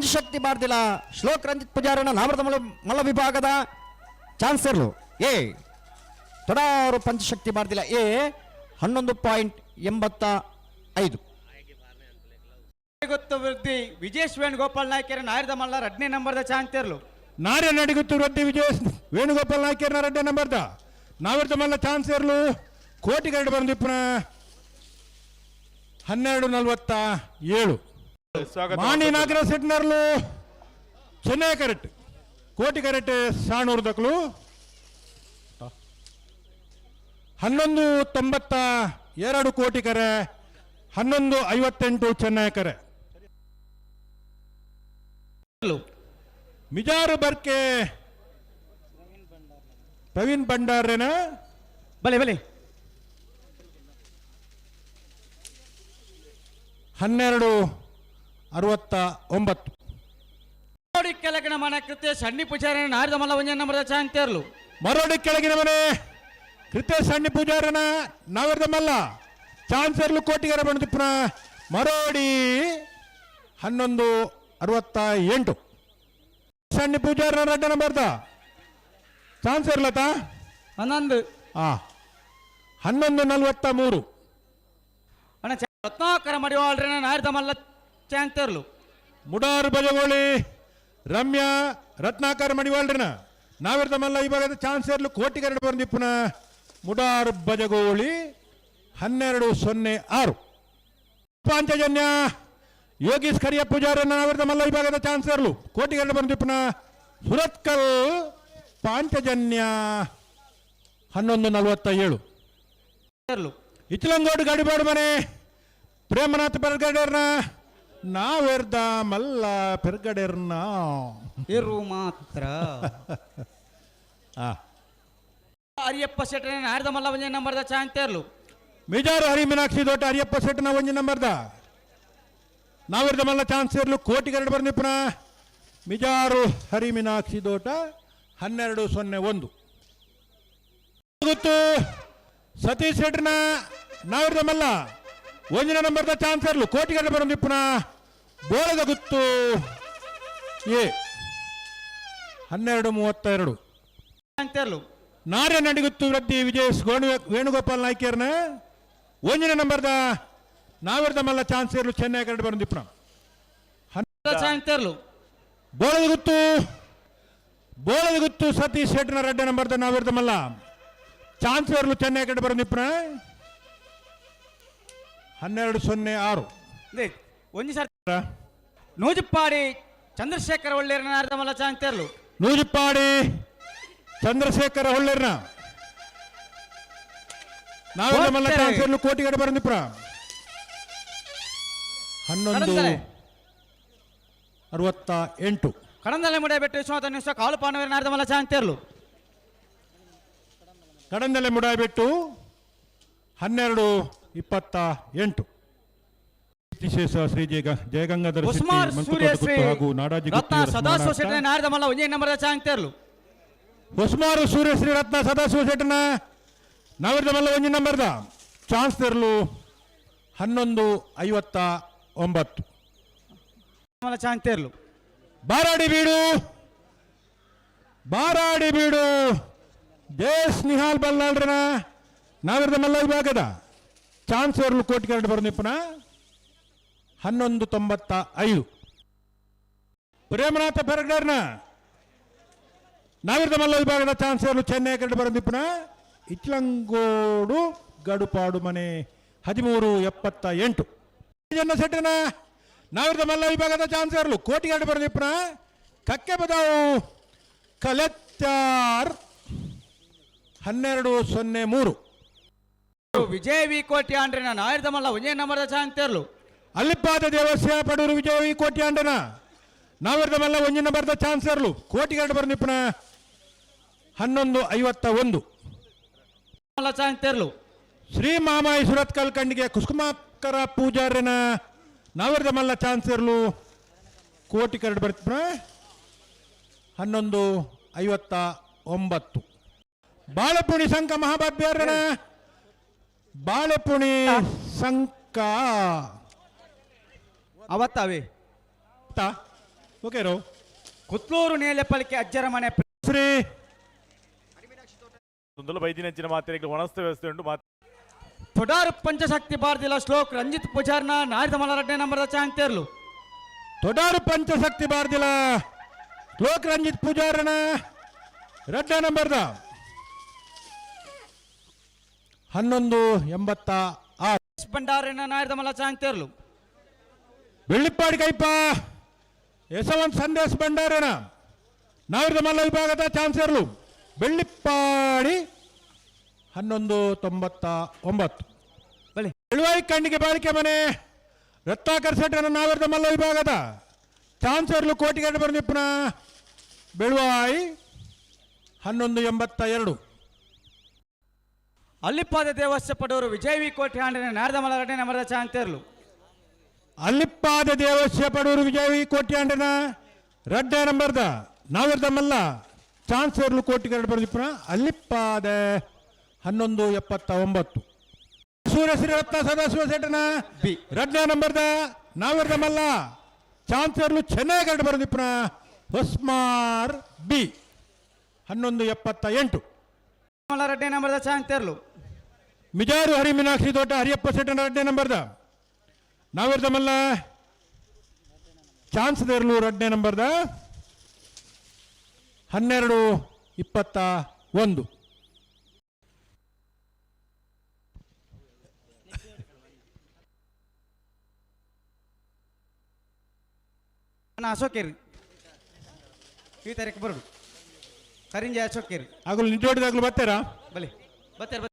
ಪಂಚಶಕ್ತಿ ಬಾರ್ದಿಲ್ಲ ಶ್ಲೋಕ್ ರಂಜಿತ್ ಪೂಜಾರನ ನಾಮೃತ ಮಲ್ಲ ವಿಭಾಗದ ಚಾನ್ಸರ್ಲು A ತೊಡಾರು ಪಂಚಶಕ್ತಿ ಬಾರ್ದಿಲ್ಲ A 11.85. ಗೊತ್ತು ವೃದ್ಧಿ ವಿಜೇಶ್ ವೇಣುಗೋಪಾಲ್ ನಾಯ್ಕರ ನಾಯರದ ಮಲ್ಲ 2ನೇ ನಂಬರ್ದ ಚಾನ್ಸರ್ಲು ನಾರ್ಯ ನಡಿಗುತ್ತು ವೃದ್ಧಿ ವಿಜೇಶ್ ವೇಣುಗೋಪಾಲ್ ನಾಯ್ಕರ 2ನೇ ನಂಬರ್ದ ನಾವಿರ್ದ ಮಲ್ಲ ಚಾನ್ಸರ್ಲು ಕೋಟಿ ಕರಡು ಬಂದಿಪ್ಪನ 12:47. ಮಾಣಿ ನಾಗರಾಜ್ ಸೆಟ್ನರ್ಲು ಚೆನ್ನೈ ಕರೆಕ್ಟ್ ಕೋಟಿ ಕರೆಕ್ಟ್ ಸಾಣೂರ್ದಕ್ಲು 11.92 ಕೋಟಿ ಕರೆ 11.58 ಚೆನ್ನೈ ಕರೆ. ಮಿಜಾರು ಬರ್ಕೆ ಪ್ರವೀಣ್ ಭಂಡಾರೇನ ಬಲೆ ಬಲೆ 12.69. ಮರೋಡಿ ಕೆಳಗಿನ ಮನೆ ಕೃತ್ಯ ಸಣ್ಣಿ ಪೂಜಾರನ ನಾಯರದ ಮಲ್ಲ 1ನೇ ನಂಬರ್ದ ಚಾನ್ಸರ್ಲು ಮರೋಡಿ ಕೆಳಗಿನ ಮನೆ ಕೃತ್ಯ ಸಣ್ಣಿ ಪೂಜಾರನ ನಾವಿರ್ದ ಮಲ್ಲ ಚಾನ್ಸರ್ಲು ಕೋಟಿಗರ ಬಂದಿಪ್ಪನ ಮರೋಡಿ 11.68. ಸಣ್ಣಿ ಪೂಜಾರನ 2ನೇ ನಂಬರ್ದ ಚಾನ್ಸರ್ಲತಾ 11 11.43. ಅಣ್ಣ ರತ್ನಾಕರ ಮಡಿವಾಳ್ರನ ನಾಯರದ ಮಲ್ಲ ಚಾನ್ಸರ್ಲು ಮುಡಾರು ಬಜಗೋಳಿ ರಮ್ಯಾ ರತ್ನಾಕರ ಮಡಿವಾಳ್ರನ ನಾವಿರ್ದ ಮಲ್ಲ ಈ ಭಾಗದ ಚಾನ್ಸರ್ಲು ಕೋಟಿಗರಡು ಬಂದಿಪ್ಪನ ಮುಡಾರು ಬಜಗೋಳಿ 12.06. ಪಾಂಚಜನ್ಯ ಯೋಗೀಶ್ ಕರಿಯ ಪೂಜಾರನ ನಾವಿರ್ದ ಮಲ್ಲ ಈ ಭಾಗದ ಚಾನ್ಸರ್ಲು ಕೋಟಿಗರಡು ಬಂದಿಪ್ಪನ ಸುರತ್ಕಲ್ ಪಾಂಚಜನ್ಯ 11.47. ಇಚ್ಲಂಗೋಡು ಗಾಡಿಬಾಡು ಮನೆ ಪ್ರೇಮನಾಥ್ ಪೆರ್ಗಡೆರ್ನ ನಾವೆರ್ದ ಮಲ್ಲ ಪೆರ್ಗಡೆರ್ನ ಇರು ಮಾತ್ರ ಅರಿಯಪ್ಪ ಶೆಟ್ಟನ ನಾಯರದ ಮಲ್ಲ 1ನೇ ನಂಬರ್ದ ಚಾನ್ಸರ್ಲು ಮಿಜಾರು ಹರಿ ಮೀನಾಕ್ಷಿ ದೊಡ್ಡ ಅರಿಯಪ್ಪ ಸೆಟ್ನ 1ನೇ ನಂಬರ್ದ ನಾವಿರ್ದ ಮಲ್ಲ ಚಾನ್ಸರ್ಲು ಕೋಟಿಗರಡು ಬರ್ನಿಪ್ಪನ ಮಿಜಾರು ಹರಿ ಮೀನಾಕ್ಷಿ ದೋಟ 12.01. ಗೊತ್ತು ಸತೀಶ್ ಶೆಟ್ನ ನಾವಿರ್ದ ಮಲ್ಲ 1ನೇ ನಂಬರ್ದ ಚಾನ್ಸರ್ಲು ಕೋಟಿಗರಡು ಬಂದಿಪ್ಪನ ಬೋಳದ ಗುತ್ತು ಎ 12.32. ಚಾನ್ಸರ್ಲು ನಾರ್ಯ ನಡಿಗುತ್ತು ವೃದ್ಧಿ ವಿಜೇಶ್ ವೇಣುಗೋಪಾಲ್ ನಾಯ್ಕರ್ನ 1ನೇ ನಂಬರ್ದ ನಾವಿರ್ದ ಮಲ್ಲ ಚಾನ್ಸರ್ಲು ಚೆನ್ನೈ ಕರಡು ಬಂದಿಪ್ಪನ ಚಾನ್ಸರ್ಲು ಬೋಳದ ಗುತ್ತು ಸತೀಶ್ ಶೆಟ್ನ 2ನೇ ನಂಬರ್ದ ನಾವಿರ್ದ ಮಲ್ಲ ಚಾನ್ಸರ್ಲು ಚೆನ್ನೈ ಕರಡು ಬಂದಿಪ್ಪನ 12.06. ಒಂಜಿ ಸರ್ ನೂಜುಪ್ಪಾಡಿ ಚಂದ್ರಶೇಖರ ಒಳ್ಳೆಯರನ ನಾಯರದ ಮಲ್ಲ ಚಾನ್ಸರ್ಲು ನೂಜುಪ್ಪಾಡಿ ಚಂದ್ರಶೇಖರ ಹೊಳ್ಳೆರ್ನ ನಾವೆಲ್ಲ ಮಲ್ಲ ಚಾನ್ಸರ್ಲು ಕೋಟಿಗಡೆ ಬರಂದಿಪ್ರ 11.68. ಕಡಂದಲೆ ಮುಡೆ ಬೆಟ್ಟು ವಿಶ್ವನಾಥ ನಿಮಿಷ ಕಾಲು ಪಾನವರ ನಾಯರದ ಮಲ್ಲ ಚಾನ್ಸರ್ಲು ಕಡಂದಲೆ ಮುಡಾಬಿಟ್ಟು 12.28. ವಿಶೇಷ ಶ್ರೀ ಜಯಗಂಗಾಧರ ಹಾಗೂ ನಾಡಾಜಿ ಸದಾಶಿವ ಶೆಟ್ಟನ ನಾಯರದ ಮಲ್ಲ 1ನೇ ನಂಬರ್ದ ಚಾನ್ಸರ್ಲು ಹೊಸ್ಮಾರು ಸೂರ್ಯಶ್ರೀ ರತ್ನ ಸದಾಶಿವ ಶೆಟ್ಟನ ನಾವಿರ್ದ ಮಲ್ಲ 1ನೇ ನಂಬರ್ದ ಚಾನ್ಸರ್ಲು 11.59. ಚಾನ್ಸರ್ಲು ಬಾರಾಡಿ ಬೀಡು ದೇಶ್ ನಿಹಾಲ್ ಬಲ್ಲಾಳ್ರನ ನಾವಿರ್ದ ಮಲ್ಲ ವಿಭಾಗದ ಚಾನ್ಸರ್ಲು ಕೋಟಿಗರಡು ಬರ್ನಿಪ್ಪನ 11.95. ಪ್ರೇಮನಾಥ ಪೆರ್ಗಡೆರ್ನ ನಾವಿರ್ದ ಮಲ್ಲ ವಿಭಾಗದ ಚಾನ್ಸರ್ಲು ಚೆನ್ನೈ ಕರಡು ಬರಂದಿಪ್ಪನ ಇಚ್ಲಂಗೋಡು ಗಡುಪಾಡು ಮನೆ 13.78. ಜನ ಸೆಟ್ಟನ ನಾವಿರ್ದ ಮಲ್ಲ ವಿಭಾಗದ ಚಾನ್ಸರ್ಲು ಕೋಟಿಗರಡು ಬರಂದಿಪ್ಪನ ಕಕ್ಕೆ ಬದಾವು ಕಲೆಕ್ಟರ್ 12.03. ವಿಜಯ ವಿ ಕೋಟಿ ಆಂಡ್ರನ ನಾಯರದ ಮಲ್ಲ 1ನೇ ನಂಬರ್ದ ಚಾನ್ಸರ್ಲು ಅಲ್ಲಿಪಾದ ದೇವಸ್ಯ ಪಡೂರು ವಿಜಯ ವಿ ಕೋಟಿ ಆಂಡನ ನಾವಿರ್ದ ಮಲ್ಲ 1ನೇ ನಂಬರ್ದ ಚಾನ್ಸರ್ಲು ಕೋಟಿಗರಡು ಬರ್ನಿಪ್ಪನ 11.51. ಚಾನ್ಸರ್ಲು ಶ್ರೀ ಮಾಮಾಯಿ ಸುರತ್ಕಲ್ ಕಂಡಿಗೆ ಕುಸುಮಾಕರ ಪೂಜಾರ್ಯನ ನಾವಿರ್ದ ಮಲ್ಲ ಚಾನ್ಸರ್ಲು ಕೋಟಿಗರಡು ಬರ್ತಿಪ್ಪನ 11.59. ಬಾಳೆಪುಣಿ ಸಂಕ ಮಹಾಭಾಗ್ಯರನ ಬಾಳೆಪುಣಿ ಸಂಕ ಅವತ್ತವೇ ಓಕೆ ರೋ ಕುತ್ಲೂರು ನೇಲೆಪಲಿಕೆ ಅಜ್ಜರ ಮನೆ ಶ್ರೀ ಸುಂದರ ಬೈದಿನಂಚಿನ ಮಾತಿಗೆ ವನಸ್ಥ ವ್ಯವಸ್ಥೆ ಉಂಟು ತೊಡಾರು ಪಂಚಶಕ್ತಿ ಭಾರತಿಲ ಶ್ಲೋಕ್ ರಂಜಿತ್ ಪೂಜಾರ್ನ ನಾರಿದ ಮಲ್ಲ 2ನೇ ನಂಬರ್ದ ಚಾಂಗ್ತೇರ್ಲು ತೊಡಾರು ಪಂಚಶಕ್ತಿ ಬಾರ್ದಿಲ ಲೋಕ್ ರಂಜಿತ್ ಪೂಜಾರನ 2ನೇ ನಂಬರ್ದ 1186 ಭಂಡಾರನ ನಾರಿದ ಮಲ್ಲ ಚಾಂಗ್ತೇರ್ಲು ಬೆಳ್ಳಿಪ್ಪಾಡಿ ಕೈಪ ಯಶವಂತ್ ಸಂದೇಶ್ ಭಂಡಾರನ ನಾವಿರದ ಮಲ್ಲ ವಿಭಾಗದ ಚಾನ್ಸರ್ಲು ಬೆಳ್ಳಿಪ್ಪಾಡಿ 1199 ಬಳಿ ಎಳುವಾಯಿ ಕಣ್ಣಿಗೆ ಬಾಳಿಕೆ ಮನೆ ರತ್ನಾಕರ್ ಸೆಟ್ಟನ ನಾವಿರದ ಮಲ್ಲ ವಿಭಾಗದ ಚಾನ್ಸರ್ಲು ಕೋಟಿಗಡ್ಡೆ ಬರೆದಿಪ್ಪನ ಬೆಳುವಾಯಿ 1182 ಅಲ್ಲಿಪ್ಪಾದ ದೇವಸ್ಯ ಪಡೋರು ವಿಜಯವಿ ಕೋಟೆ ಆಂಡನ ನಾರಿದ ಮಲ್ಲ 2ನೇ ನಂಬರ್ದ ಚಾಂಗ್ತೇರ್ಲು ಅಲ್ಲಿಪ್ಪಾದ ದೇವಸ್ಯ ಪಡೂರು ವಿಜಯವಿ ಕೋಟ್ಯಾಂಡನ 2ನೇ ನಂಬರ್ದ ನಾವಿರದ ಮಲ್ಲ ಚಾನ್ಸರ್ಲು ಕೋಟಿಗಡ್ಡೆ ಬರೆದಿಪ್ಪನ ಅಲ್ಲಿಪ್ಪಾದ 1179 ಸೂರ್ಯಶ್ರೀ ರತ್ನ ಸದಾಶಿವ ಸೇಟನ ಬಿ 2ನೇ ನಂಬರ್ದ ನಾವಿರದ ಮಲ್ಲ ಚಾನ್ಸರ್ಲು ಚೆನ್ನೈಗಡ್ಡೆ ಬರೆದಿಪ್ಪನ ಹೊಸ್ಮಾರ್ ಬಿ 1178 ಮಲ್ಲ 2ನೇ ನಂಬರ್ದ ಚಾಂಗ್ತೇರ್ಲು ಮಿಜಾರು ಹರಿ ಮೀನಾಕ್ಷಿ ತೋಟ ಹರಿಯಪ್ಪ ಸೇಟನ 2ನೇ ನಂಬರ್ದ ನಾವಿರದ ಮಲ್ಲ ಚಾನ್ಸ್ ದೇರ್ಲು 2ನೇ ನಂಬರ್ದ 1221 ಅಶೋಕೇರಿ ಈ ತಾರೀಕು ಬರೋದು ಕರಿಂಜೆ ಅಶೋಕೇರಿ ಆಗಲು ನಿಂಟೋಡಿದಾಗಲು ಬರ್ತೀರಾ ಬಲಿ ಬತ್ತೇರ್